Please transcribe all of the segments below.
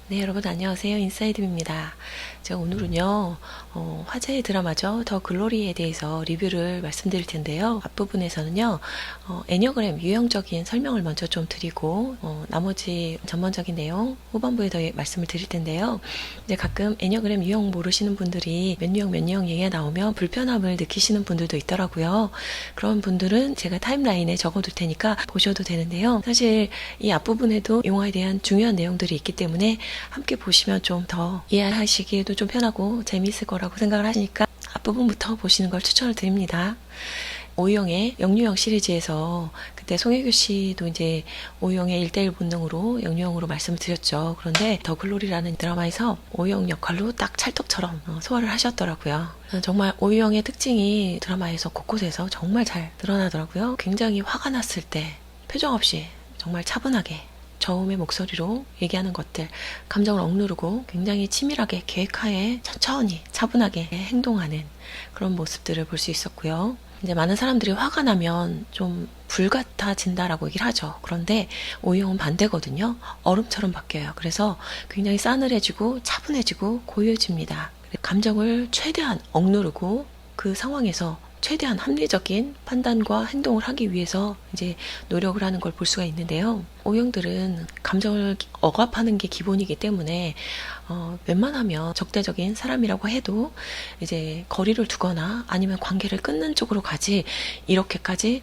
네, 여러분 안녕하세요. 인사이드입니다. 제가 오늘은요, 화제의 드라마죠. 더 글로리에 대해서 리뷰를 말씀드릴 텐데요. 앞부분에서는요, 애니어그램 유형적인 설명을 먼저 좀 드리고, 나머지 전반적인 내용 후반부에 더 말씀을 드릴 텐데요. 이제 가끔 애니어그램 유형 모르시는 분들이 몇 유형 얘기가 나오면 불편함을 느끼시는 분들도 있더라고요. 그런 분들은 제가 타임라인에 적어둘 테니까 보셔도 되는데요. 사실 이 앞부분에도 용어에 대한 중요한 내용들이 있기 때문에 함께 보시면 좀 더 이해하시기에도 좀 편하고 재미있을 거라고 생각을 하시니까 앞부분부터 보시는 걸 추천을 드립니다. 오유영의 영유형 시리즈에서 그때 송혜교 씨도 이제 오유영의 1대1 본능으로 영유형으로 말씀을 드렸죠. 그런데 더 글로리라는 드라마에서 오유영 역할로 딱 찰떡처럼 소화를 하셨더라고요. 정말 오유영의 특징이 드라마에서 곳곳에서 정말 잘 드러나더라고요. 굉장히 화가 났을 때 표정 없이 정말 차분하게 저음의 목소리로 얘기하는 것들, 감정을 억누르고 굉장히 치밀하게 계획하에 천천히 차분하게 행동하는 그런 모습들을 볼 수 있었고요. 이제 많은 사람들이 화가 나면 좀 불같아진다라고 얘기를 하죠. 그런데 오유영은 반대거든요. 얼음처럼 바뀌어요. 그래서 굉장히 싸늘해지고 차분해지고 고요해집니다. 감정을 최대한 억누르고 그 상황에서 최대한 합리적인 판단과 행동을 하기 위해서 이제 노력을 하는 걸 볼 수가 있는데요. 오형들은 감정을 억압하는 게 기본이기 때문에 웬만하면 적대적인 사람이라고 해도 이제 거리를 두거나 아니면 관계를 끊는 쪽으로 가지 이렇게까지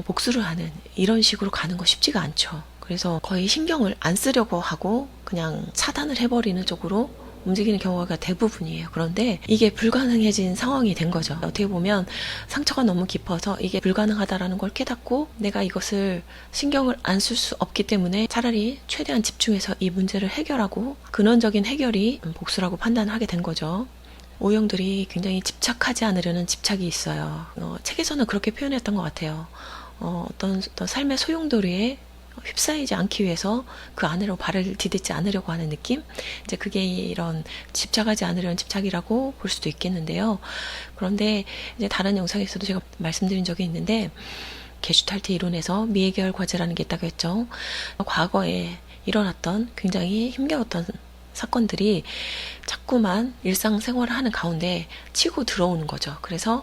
복수를 하는 이런 식으로 가는 거 쉽지가 않죠. 그래서 거의 신경을 안 쓰려고 하고 그냥 차단을 해버리는 쪽으로 움직이는 경우가 대부분이에요. 그런데 이게 불가능해진 상황이 된 거죠. 어떻게 보면 상처가 너무 깊어서 이게 불가능하다라는 걸 깨닫고 내가 이것을 신경을 안 쓸 수 없기 때문에 차라리 최대한 집중해서 이 문제를 해결하고 근원적인 해결이 복수라고 판단하게 된 거죠. 오형들이 굉장히 집착하지 않으려는 집착이 있어요. 책에서는 그렇게 표현했던 것 같아요. 어떤 삶의 소용돌이에 휩싸이지 않기 위해서 그 안으로 발을 디딛지 않으려고 하는 느낌? 이제 그게 이런 집착하지 않으려는 집착이라고 볼 수도 있겠는데요. 그런데 이제 다른 영상에서도 제가 말씀드린 적이 있는데 게슈탈트 이론에서 미해결 과제라는 게 있다고 했죠. 과거에 일어났던 굉장히 힘겨웠던 사건들이 자꾸만 일상생활을 하는 가운데 치고 들어오는 거죠. 그래서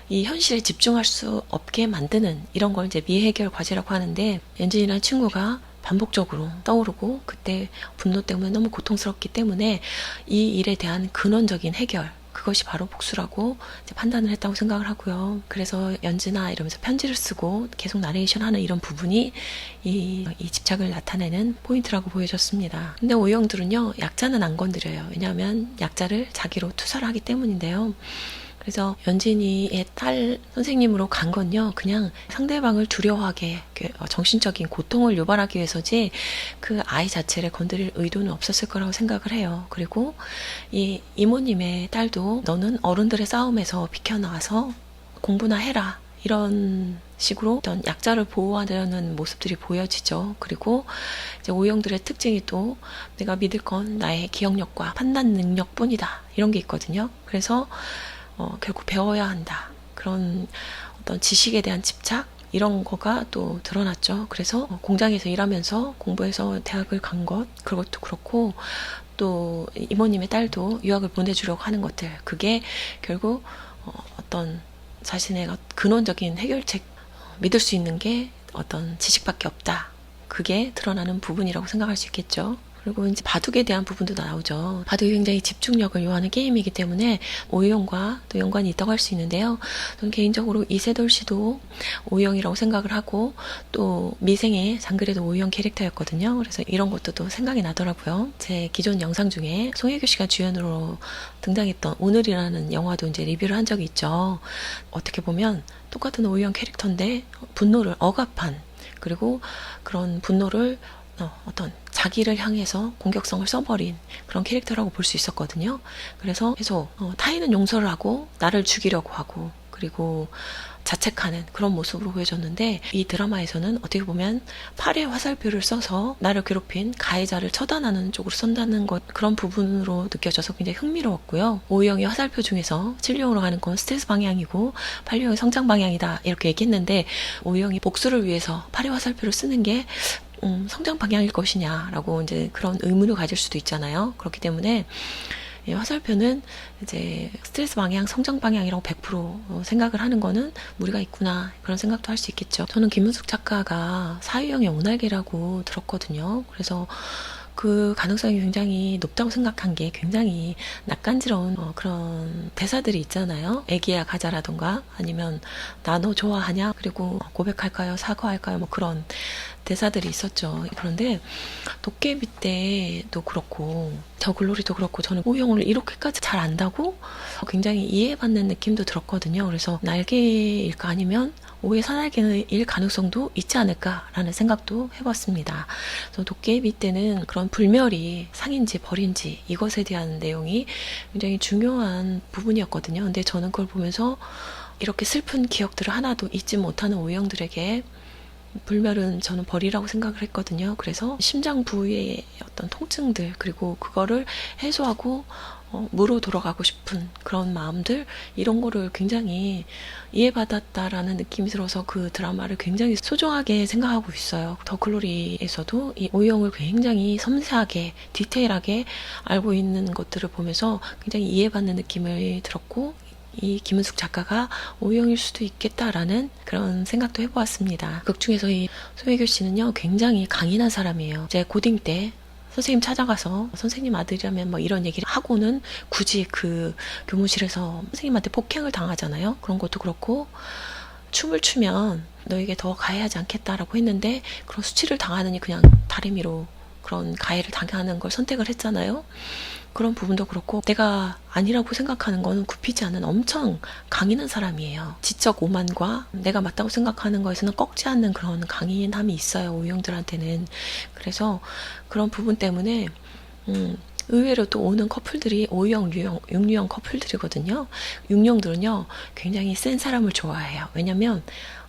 이 현실에 집중할 수 없게 만드는 이런 걸 이제 미해결 과제라고 하는데 연진이라는 친구가 반복적으로 떠오르고 그때 분노 때문에 너무 고통스럽기 때문에 이 일에 대한 근원적인 해결 그것이 바로 복수라고 판단을 했다고 생각을 하고요. 그래서 연진아 이러면서 편지를 쓰고 계속 나레이션 하는 이런 부분이 이 집착을 나타내는 포인트라고 보여졌습니다. 근데 오형들은요 약자는 안 건드려요. 왜냐하면 약자를 자기로 투사를 하기 때문인데요. 그래서 연진이의 딸 선생님으로 간 건요, 그냥 상대방을 두려워하게 정신적인 고통을 유발하기 위해서지 그 아이 자체를 건드릴 의도는 없었을 거라고 생각을 해요. 그리고 이 이모님의 딸도 너는 어른들의 싸움에서 비켜나와서 공부나 해라. 이런 식으로 어떤 약자를 보호하려는 모습들이 보여지죠. 그리고 이제 오형들의 특징이 또 내가 믿을 건 나의 기억력과 판단 능력뿐이다. 이런 게 있거든요. 그래서 결국 배워야 한다. 그런 어떤 지식에 대한 집착 이런 거가 또 드러났죠. 그래서 공장에서 일하면서 공부해서 대학을 간 것 그것도 그렇고 또 이모님의 딸도 유학을 보내주려고 하는 것들 그게 결국 어떤 자신의 근원적인 해결책 믿을 수 있는 게 어떤 지식밖에 없다. 그게 드러나는 부분이라고 생각할 수 있겠죠. 그리고 이제 바둑에 대한 부분도 나오죠. 바둑이 굉장히 집중력을 요하는 게임이기 때문에 오유형과 또 연관이 있다고 할 수 있는데요. 저는 개인적으로 이세돌 씨도 오유형이라고 생각을 하고 또 미생의 장그래도 오유형 캐릭터였거든요. 그래서 이런 것도 또 생각이 나더라고요. 제 기존 영상 중에 송혜교 씨가 주연으로 등장했던 오늘이라는 영화도 이제 리뷰를 한 적이 있죠. 어떻게 보면 똑같은 오유형 캐릭터인데 분노를 억압한 그리고 그런 분노를 어떤 자기를 향해서 공격성을 써버린 그런 캐릭터라고 볼 수 있었거든요. 그래서 계속 타인은 용서를 하고 나를 죽이려고 하고 그리고 자책하는 그런 모습으로 보여졌는데 이 드라마에서는 어떻게 보면 팔에 화살표를 써서 나를 괴롭힌 가해자를 처단하는 쪽으로 쓴다는 것 그런 부분으로 느껴져서 굉장히 흥미로웠고요. 오유형의 화살표 중에서 7유형으로 가는 건 스트레스 방향이고 8유형이 성장 방향이다 이렇게 얘기했는데 오유형이 복수를 위해서 팔에 화살표를 쓰는 게 성장 방향일 것이냐라고 이제 그런 의문을 가질 수도 있잖아요. 그렇기 때문에 화살표는 이제 스트레스 방향, 성장 방향이라고 100% 생각을 하는 거는 무리가 있구나, 그런 생각도 할 수 있겠죠. 저는 김은숙 작가가 사유형의 오날개라고 들었거든요. 그래서 그 가능성이 굉장히 높다고 생각한 게, 굉장히 낯간지러운 그런 대사들이 있잖아요. 애기야 가자라던가, 아니면 나 너 좋아하냐, 그리고 고백할까요, 사과할까요, 뭐 그런 대사들이 있었죠. 그런데 도깨비 때도 그렇고 더 글로리도 그렇고 저는 오형을 이렇게까지 잘 안다고 굉장히 이해받는 느낌도 들었거든요. 그래서 날개일까, 아니면 오해 사날개일 가능성도 있지 않을까라는 생각도 해봤습니다. 그래서 도깨비 때는 그런 불멸이 상인지 벌인지 이것에 대한 내용이 굉장히 중요한 부분이었거든요. 근데 저는 그걸 보면서 이렇게 슬픈 기억들을 하나도 잊지 못하는 오형들에게 불멸은 저는 벌이라고 생각을 했거든요. 그래서 심장 부위의 어떤 통증들, 그리고 그거를 해소하고 무로 돌아가고 싶은 그런 마음들, 이런 거를 굉장히 이해받았다라는 느낌이 들어서 그 드라마를 굉장히 소중하게 생각하고 있어요. 더 글로리에서도 이 오형을 굉장히 섬세하게 디테일하게 알고 있는 것들을 보면서 굉장히 이해받는 느낌을 들었고, 이 김은숙 작가가 오형일 수도 있겠다라는 그런 생각도 해보았습니다. 극 중에서 이 송혜교 씨는요, 굉장히 강인한 사람이에요. 제 고딩 때 선생님 찾아가서 선생님 아들이라면 뭐 이런 얘기를 하고는 굳이 그 교무실에서 선생님한테 폭행을 당하잖아요. 그런 것도 그렇고, 춤을 추면 너에게 더 가해하지 않겠다라고 했는데 그런 수치를 당하느니 그냥 다리미로 그런 가해를 당하는 걸 선택을 했잖아요. 그런 부분도 그렇고, 내가 아니라고 생각하는 거는 굽히지 않는 엄청 강인한 사람이에요. 지적 오만과 내가 맞다고 생각하는 거에서는 꺾지 않는 그런 강인함이 있어요, 오형들한테는. 그래서 그런 부분 때문에 의외로 또 오는 커플들이 O형, U형, 6유형 커플들이거든요. 6형들은요 굉장히 센 사람을 좋아해요. 왜냐면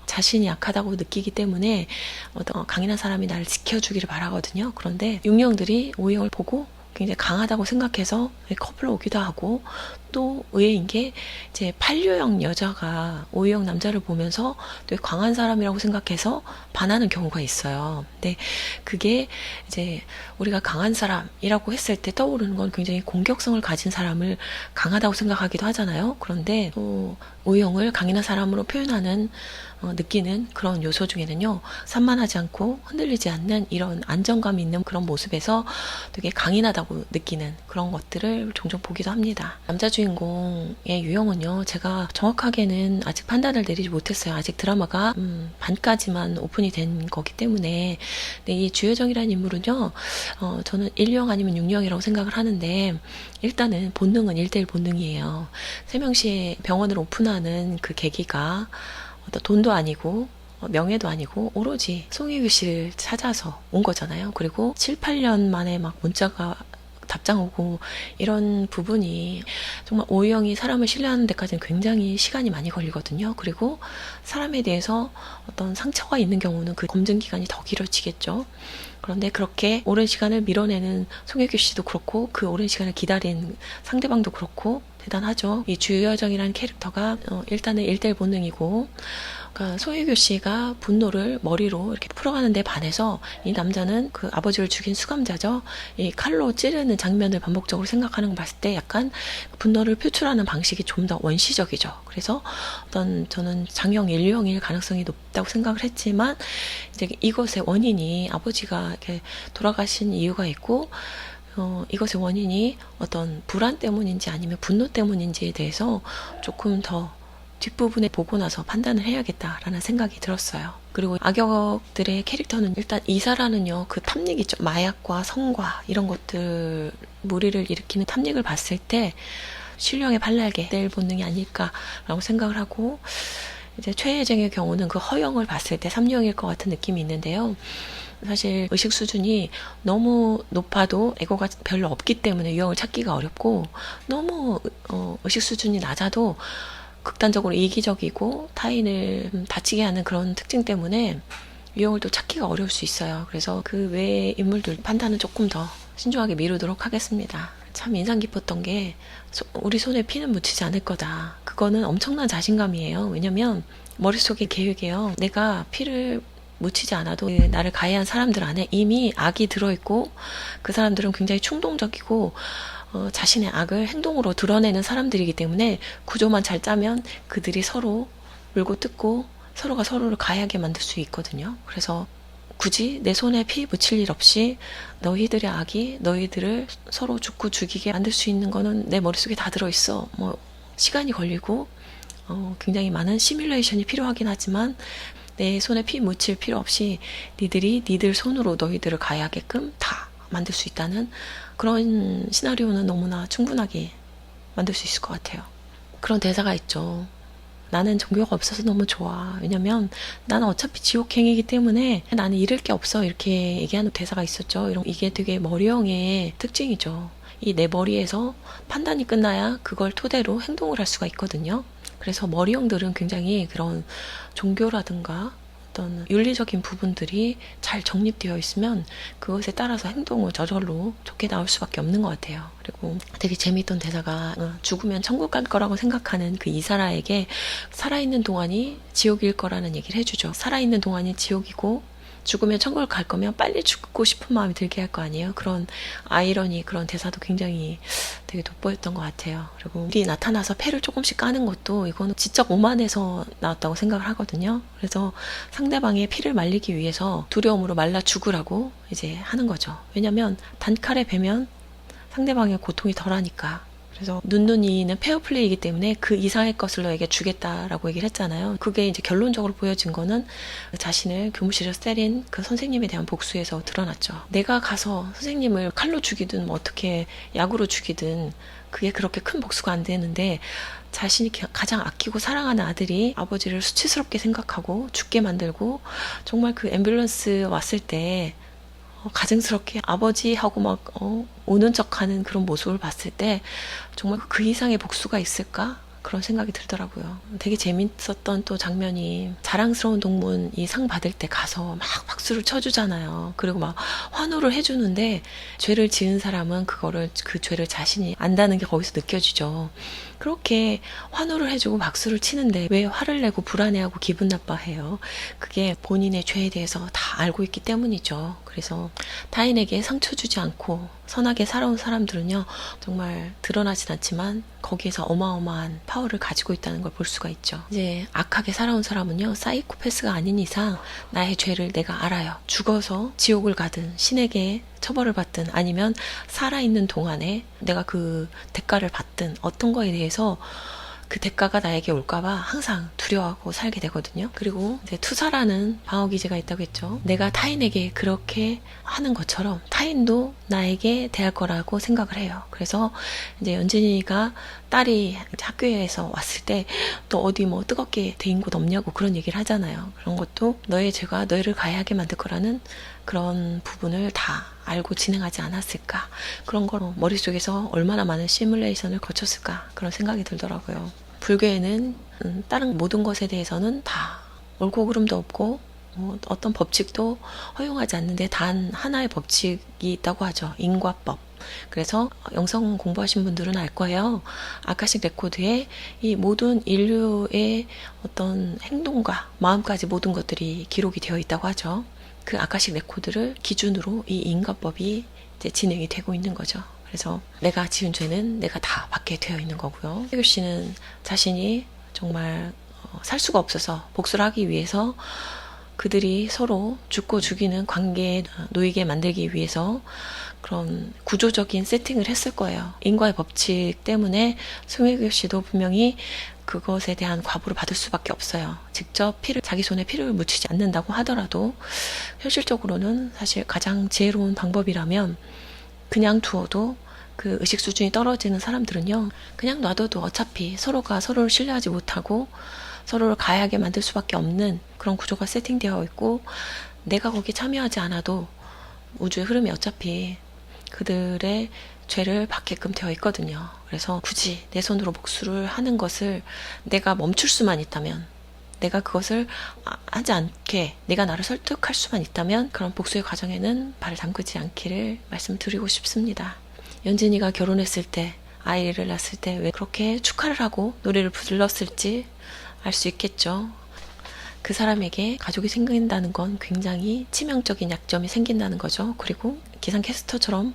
자신이 약하다고 느끼기 때문에 어떤 강인한 사람이 나를 지켜주기를 바라거든요. 그런데 6형들이 O형을 보고 굉장히 강하다고 생각해서 커플로 오기도 하고, 또 의외인 게 이제 8유형 여자가 5유형 남자를 보면서 되게 강한 사람이라고 생각해서 반하는 경우가 있어요. 근데 그게 이제 우리가 강한 사람이라고 했을 때 떠오르는 건 굉장히 공격성을 가진 사람을 강하다고 생각하기도 하잖아요. 그런데 또 5유형을 강인한 사람으로 표현하는 느끼는 그런 요소 중에는요, 산만하지 않고 흔들리지 않는 이런 안정감 있는 그런 모습에서 되게 강인하다고 느끼는 그런 것들을 종종 보기도 합니다. 남자 주인공의 유형은요, 제가 정확하게는 아직 판단을 내리지 못했어요. 아직 드라마가 반까지만 오픈이 된 거기 때문에. 근데 이 주여정이라는 인물은요, 저는 1유형 아니면 6유형이라고 생각을 하는데, 일단은 본능은 1대1 본능이에요. 세명시에 병원을 오픈하는 그 계기가 어떤 돈도 아니고 명예도 아니고 오로지 송혜교 씨를 찾아서 온 거잖아요. 그리고 7, 8년 만에 막 문자가 답장 오고, 이런 부분이 정말 O형이 사람을 신뢰하는 데까지는 굉장히 시간이 많이 걸리거든요. 그리고 사람에 대해서 어떤 상처가 있는 경우는 그 검증 기간이 더 길어지겠죠. 그런데 그렇게 오랜 시간을 밀어내는 송혜교 씨도 그렇고, 그 오랜 시간을 기다린 상대방도 그렇고 대단하죠. 이 주여정이라는 캐릭터가 일단은 1대1 본능이고, 그러니까 송혜교 씨가 분노를 머리로 이렇게 풀어가는 데 반해서 이 남자는 그 아버지를 죽인 수감자죠. 이 칼로 찌르는 장면을 반복적으로 생각하는 걸 봤을 때 약간 분노를 표출하는 방식이 좀 더 원시적이죠. 그래서 저는 장형 1유형일 가능성이 높다고 생각을 했지만, 이제 이것의 원인이 아버지가 이렇게 돌아가신 이유가 있고, 이것의 원인이 어떤 불안 때문인지 아니면 분노 때문인지에 대해서 조금 더 뒷부분에 보고 나서 판단을 해야겠다라는 생각이 들었어요. 그리고 악역들의 캐릭터는 일단 이사라는요, 그 탐닉 있죠. 마약과 성과 이런 것들 무리를 일으키는 탐닉을 봤을 때 신령의 발랄게 낼 본능이 아닐까라고 생각을 하고, 이제 최혜정의 경우는 그 허영을 봤을 때 3유형일 것 같은 느낌이 있는데요. 사실 의식 수준이 너무 높아도 에고가 별로 없기 때문에 유형을 찾기가 어렵고, 너무 의식 수준이 낮아도 극단적으로 이기적이고 타인을 다치게 하는 그런 특징 때문에 유형을 또 찾기가 어려울 수 있어요. 그래서 그 외의 인물들 판단은 조금 더 신중하게 미루도록 하겠습니다. 참 인상 깊었던 게 우리 손에 피는 묻히지 않을 거다. 그거는 엄청난 자신감이에요. 왜냐면 머릿속에 계획이에요. 내가 피를 묻히지 않아도 나를 가해한 사람들 안에 이미 악이 들어있고, 그 사람들은 굉장히 충동적이고 자신의 악을 행동으로 드러내는 사람들이기 때문에 구조만 잘 짜면 그들이 서로 물고 뜯고 서로가 서로를 가해하게 만들 수 있거든요. 그래서 굳이 내 손에 피 묻힐 일 없이 너희들의 악이 너희들을 서로 죽고 죽이게 만들 수 있는 거는 내 머릿속에 다 들어있어. 뭐 시간이 걸리고 굉장히 많은 시뮬레이션이 필요하긴 하지만 내 손에 피 묻힐 필요 없이 니들이 니들 손으로 너희들을 가해하게끔 다 만들 수 있다는 그런 시나리오는 너무나 충분하게 만들 수 있을 것 같아요. 그런 대사가 있죠. 나는 종교가 없어서 너무 좋아. 왜냐면 나는 어차피 지옥행이기 때문에 나는 잃을 게 없어. 이렇게 얘기하는 대사가 있었죠. 이게 되게 머리형의 특징이죠. 이 내 머리에서 판단이 끝나야 그걸 토대로 행동을 할 수가 있거든요. 그래서 머리형들은 굉장히 그런 종교라든가 어떤 윤리적인 부분들이 잘 정립되어 있으면 그것에 따라서 행동을 저절로 좋게 나올 수밖에 없는 것 같아요. 그리고 되게 재미있던 대사가 죽으면 천국 갈 거라고 생각하는 그 이사라에게 살아있는 동안이 지옥일 거라는 얘기를 해주죠. 살아있는 동안이 지옥이고 죽으면 천국을 갈 거면 빨리 죽고 싶은 마음이 들게 할 거 아니에요. 그런 아이러니, 그런 대사도 굉장히 되게 돋보였던 것 같아요. 그리고 일이 나타나서 패를 조금씩 까는 것도 이거는 지적 오만에서 나왔다고 생각을 하거든요. 그래서 상대방의 피를 말리기 위해서 두려움으로 말라 죽으라고 이제 하는 거죠. 왜냐면 단칼에 베면 상대방의 고통이 덜하니까. 그래서 눈눈이는 페어플레이이기 때문에 그 이상의 것을 너에게 주겠다라고 얘기를 했잖아요. 그게 이제 결론적으로 보여진 거는 자신을 교무실에서 때린 그 선생님에 대한 복수에서 드러났죠. 내가 가서 선생님을 칼로 죽이든 뭐 어떻게 약으로 죽이든 그게 그렇게 큰 복수가 안 되는데 자신이 가장 아끼고 사랑하는 아들이 아버지를 수치스럽게 생각하고 죽게 만들고 정말 그 앰뷸런스 왔을 때 가증스럽게 아버지하고 막 우는 척하는 그런 모습을 봤을 때 정말 그 이상의 복수가 있을까? 그런 생각이 들더라고요. 되게 재밌었던 또 장면이 자랑스러운 동문 이 상 받을 때 가서 막 박수를 쳐주잖아요. 그리고 막 환호를 해주는데 죄를 지은 사람은 그 죄를 자신이 안다는 게 거기서 느껴지죠. 그렇게 환호를 해주고 박수를 치는데 왜 화를 내고 불안해하고 기분 나빠해요? 그게 본인의 죄에 대해서 다 알고 있기 때문이죠. 그래서 타인에게 상처 주지 않고 선하게 살아온 사람들은요, 정말 드러나진 않지만 거기에서 어마어마한 파워를 가지고 있다는 걸 볼 수가 있죠. 이제 악하게 살아온 사람은요, 사이코패스가 아닌 이상 나의 죄를 내가 알아요. 죽어서 지옥을 가든 신에게 처벌을 받든 아니면 살아있는 동안에 내가 그 대가를 받든 어떤 거에 대해서 그 대가가 나에게 올까봐 항상 두려워하고 살게 되거든요. 그리고 이제 투사라는 방어 기제가 있다고 했죠. 내가 타인에게 그렇게 하는 것처럼 타인도 나에게 대할 거라고 생각을 해요. 그래서 이제 연진이가 딸이 학교에서 왔을 때 또 어디 뭐 뜨겁게 데인 곳 없냐고 그런 얘기를 하잖아요. 그런 것도 너의 죄가 너희를 가해하게 만들 거라는 그런 부분을 다 알고 진행하지 않았을까. 그런 걸 머릿속에서 얼마나 많은 시뮬레이션을 거쳤을까. 그런 생각이 들더라고요. 불교에는 다른 모든 것에 대해서는 다 옳고 그름도 없고 어떤 법칙도 허용하지 않는데 단 하나의 법칙이 있다고 하죠. 인과법. 그래서 영성 공부하신 분들은 알 거예요. 아카식 레코드에 이 모든 인류의 어떤 행동과 마음까지 모든 것들이 기록이 되어 있다고 하죠. 그 아카식 레코드를 기준으로 이 인과법이 이제 진행이 되고 있는 거죠. 그래서 내가 지은 죄는 내가 다 받게 되어 있는 거고요. 해교 씨는 자신이 정말 살 수가 없어서 복수를 하기 위해서 그들이 서로 죽고 죽이는 관계에 놓이게 만들기 위해서 그런 구조적인 세팅을 했을 거예요. 인과의 법칙 때문에 송혜교 씨도 분명히 그것에 대한 과보를 받을 수밖에 없어요. 직접 자기 손에 피를 묻히지 않는다고 하더라도 현실적으로는 사실 가장 지혜로운 방법이라면 그냥 두어도 그 의식 수준이 떨어지는 사람들은요, 그냥 놔둬도 어차피 서로가 서로를 신뢰하지 못하고 서로를 가해하게 만들 수밖에 없는 그런 구조가 세팅되어 있고, 내가 거기에 참여하지 않아도 우주의 흐름이 어차피 그들의 죄를 받게끔 되어 있거든요. 그래서 굳이 내 손으로 복수를 하는 것을 내가 멈출 수만 있다면, 내가 그것을 하지 않게 내가 나를 설득할 수만 있다면 그런 복수의 과정에는 발을 담그지 않기를 말씀드리고 싶습니다. 연진이가 결혼했을 때, 아이를 낳았을 때 왜 그렇게 축하를 하고 노래를 불렀을지 알 수 있겠죠. 그 사람에게 가족이 생긴다는 건 굉장히 치명적인 약점이 생긴다는 거죠. 그리고 기상캐스터처럼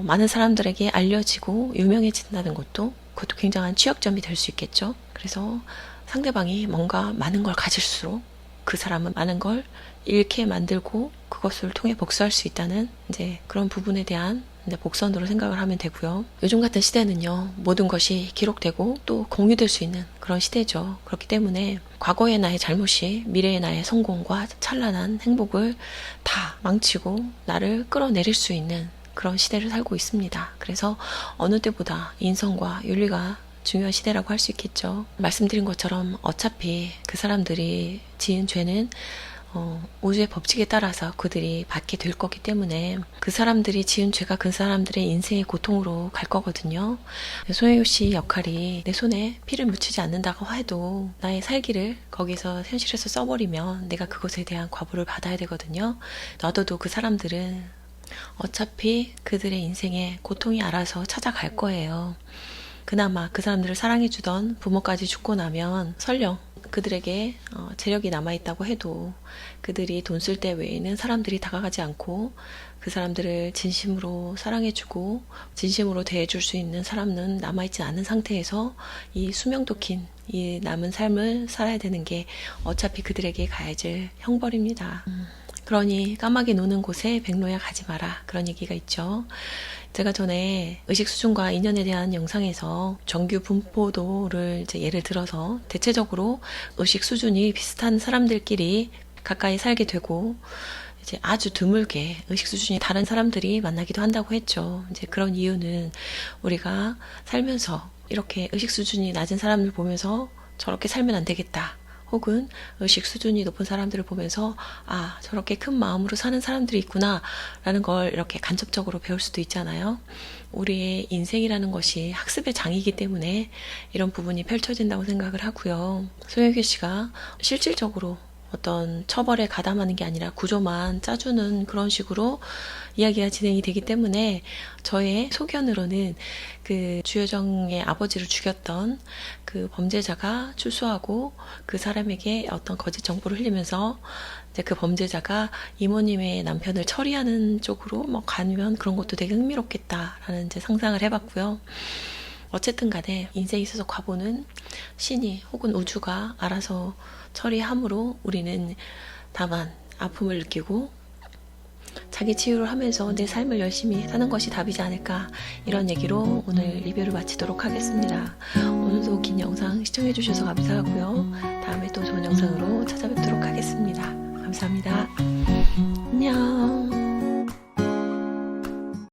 많은 사람들에게 알려지고 유명해진다는 것도 그것도 굉장한 취약점이 될 수 있겠죠. 그래서 상대방이 뭔가 많은 걸 가질수록 그 사람은 많은 걸 잃게 만들고 그것을 통해 복수할 수 있다는 이제 그런 부분에 대한 복선으로 생각을 하면 되고요. 요즘 같은 시대는요, 모든 것이 기록되고 또 공유될 수 있는 그런 시대죠. 그렇기 때문에 과거의 나의 잘못이 미래의 나의 성공과 찬란한 행복을 다 망치고 나를 끌어내릴 수 있는 그런 시대를 살고 있습니다. 그래서 어느 때보다 인성과 윤리가 중요한 시대라고 할 수 있겠죠. 말씀드린 것처럼 어차피 그 사람들이 지은 죄는 우주의 법칙에 따라서 그들이 받게 될 거기 때문에 그 사람들이 지은 죄가 그 사람들의 인생의 고통으로 갈 거거든요. 송혜교 씨 역할이 내 손에 피를 묻히지 않는다고 해도 나의 살기를 거기서 현실에서 써버리면 내가 그것에 대한 과보를 받아야 되거든요. 놔둬도 그 사람들은 어차피 그들의 인생에 고통이 알아서 찾아갈 거예요. 그나마 그 사람들을 사랑해주던 부모까지 죽고 나면 설령 그들에게 재력이 남아있다고 해도 그들이 돈 쓸 때 외에는 사람들이 다가가지 않고 그 사람들을 진심으로 사랑해주고 진심으로 대해줄 수 있는 사람은 남아있지 않은 상태에서 이 수명도 긴 이 남은 삶을 살아야 되는 게 어차피 그들에게 가해질 형벌입니다. 그러니 까마귀 노는 곳에 백로야 가지 마라, 그런 얘기가 있죠. 제가 전에 의식 수준과 인연에 대한 영상에서 정규 분포도를 이제 예를 들어서 대체적으로 의식 수준이 비슷한 사람들끼리 가까이 살게 되고 이제 아주 드물게 의식 수준이 다른 사람들이 만나기도 한다고 했죠. 이제 그런 이유는 우리가 살면서 이렇게 의식 수준이 낮은 사람을 보면서 저렇게 살면 안 되겠다, 혹은 의식 수준이 높은 사람들을 보면서 아, 저렇게 큰 마음으로 사는 사람들이 있구나 라는 걸 이렇게 간접적으로 배울 수도 있잖아요. 우리의 인생이라는 것이 학습의 장이기 때문에 이런 부분이 펼쳐진다고 생각을 하고요. 송혜교 씨가 실질적으로 어떤 처벌에 가담하는 게 아니라 구조만 짜주는 그런 식으로 이야기가 진행이 되기 때문에 저의 소견으로는 그 주여정의 아버지를 죽였던 그 범죄자가 출소하고 그 사람에게 어떤 거짓 정보를 흘리면서 이제 그 범죄자가 이모님의 남편을 처리하는 쪽으로 뭐 가면 그런 것도 되게 흥미롭겠다라는 이제 상상을 해봤고요. 어쨌든 간에 인생에 있어서 과보는 신이 혹은 우주가 알아서 처리함으로 우리는 다만 아픔을 느끼고 자기 치유를 하면서 내 삶을 열심히 사는 것이 답이지 않을까, 이런 얘기로 오늘 리뷰를 마치도록 하겠습니다. 오늘도 긴 영상 시청해주셔서 감사하고요. 다음에 또 좋은 영상으로 찾아뵙도록 하겠습니다. 감사합니다. 안녕.